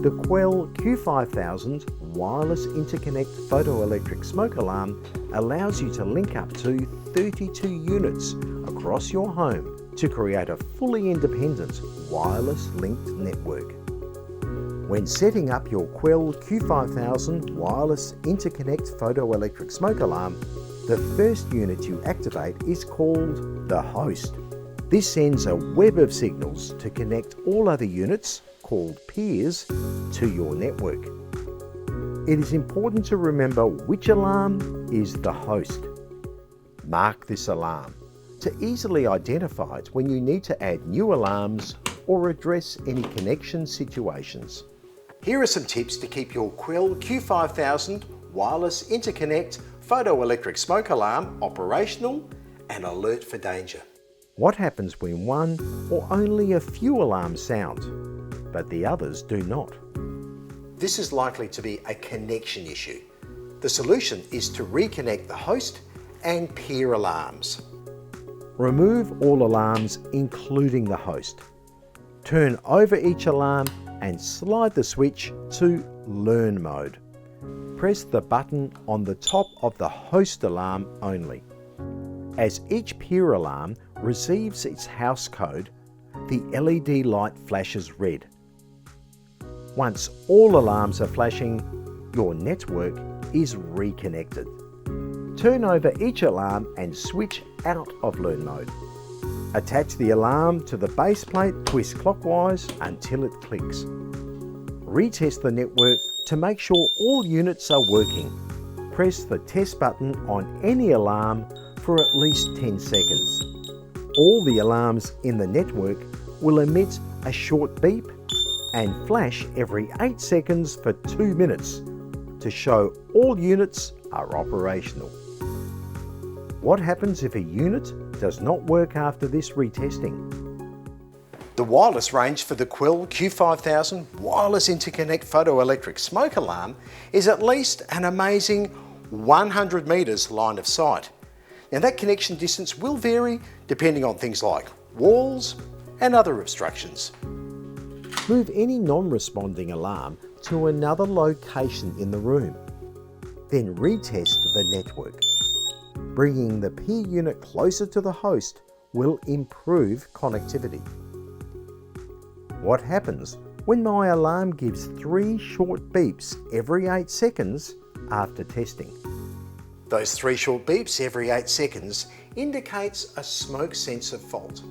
The Quell Q5000 wireless interconnect photoelectric smoke alarm allows you to link up to 32 units across your home to create a fully independent wireless linked network. When setting up your Quell Q5000 wireless interconnect photoelectric smoke alarm, the first unit you activate is called the host. This sends a web of signals to connect all other units, called peers, to your network. It is important to remember which alarm is the host. Mark this alarm to easily identify it when you need to add new alarms or address any connection situations. Here are some tips to keep your Quell Q5000 wireless interconnect photoelectric smoke alarm operational and alert for danger. What happens when one or only a few alarms sound, but the others do not? This is likely to be a connection issue. The solution is to reconnect the host and peer alarms. Remove all alarms, including the host. Turn over each alarm and slide the switch to Learn mode. Press the button on the top of the host alarm only. As each peer alarm receives its house code, the LED light flashes red. Once all alarms are flashing, your network is reconnected. Turn over each alarm and switch out of Learn mode. Attach the alarm to the base plate, twist clockwise until it clicks. Retest the network to make sure all units are working. Press the test button on any alarm for at least 10 seconds. All the alarms in the network will emit a short beep and flash every 8 seconds for 2 minutes to show all units are operational. What happens if a unit does not work after this retesting? The wireless range for the Quell Q5000 wireless interconnect photoelectric smoke alarm is at least an amazing 100 metres line of sight. Now that connection distance will vary depending on things like walls and other obstructions. Move any non-responding alarm to another location in the room. Then retest the network. Bringing the peer unit closer to the host will improve connectivity. What happens when my alarm gives 3 short beeps every 8 seconds after testing? Those 3 short beeps every 8 seconds indicates a smoke sensor fault.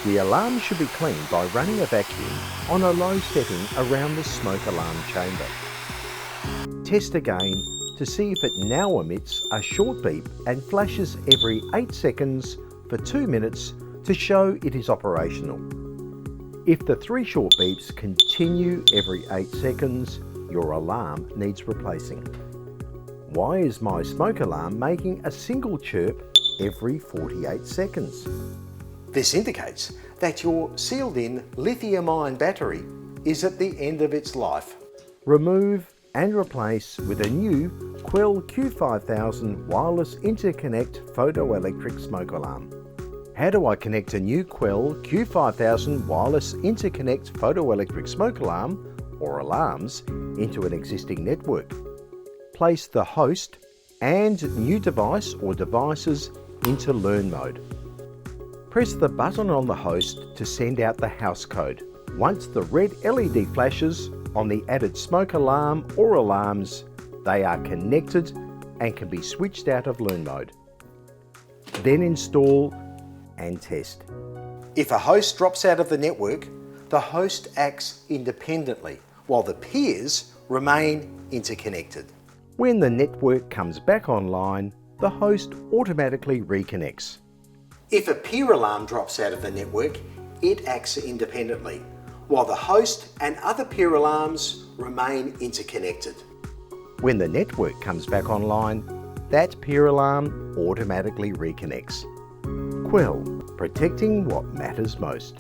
The alarm should be cleaned by running a vacuum on a low setting around the smoke alarm chamber. Test again to see if it now emits a short beep and flashes every 8 seconds for 2 minutes to show it is operational. If the 3 short beeps continue every 8 seconds, your alarm needs replacing. Why is my smoke alarm making a single chirp every 48 seconds? This indicates that your sealed-in lithium-ion battery is at the end of its life. Remove and replace with a new Quell Q5000 wireless interconnect photoelectric smoke alarm. How do I connect a new Quell Q5000 wireless interconnect photoelectric smoke alarm, or alarms, into an existing network? Place the host and new device or devices into Learn mode. Press the button on the host to send out the house code. Once the red LED flashes on the added smoke alarm or alarms, they are connected and can be switched out of Learn mode. Then install and test. If a host drops out of the network, the host acts independently while the peers remain interconnected. When the network comes back online, the host automatically reconnects. If a peer alarm drops out of the network, it acts independently, while the host and other peer alarms remain interconnected. When the network comes back online, that peer alarm automatically reconnects. Quell, protecting what matters most.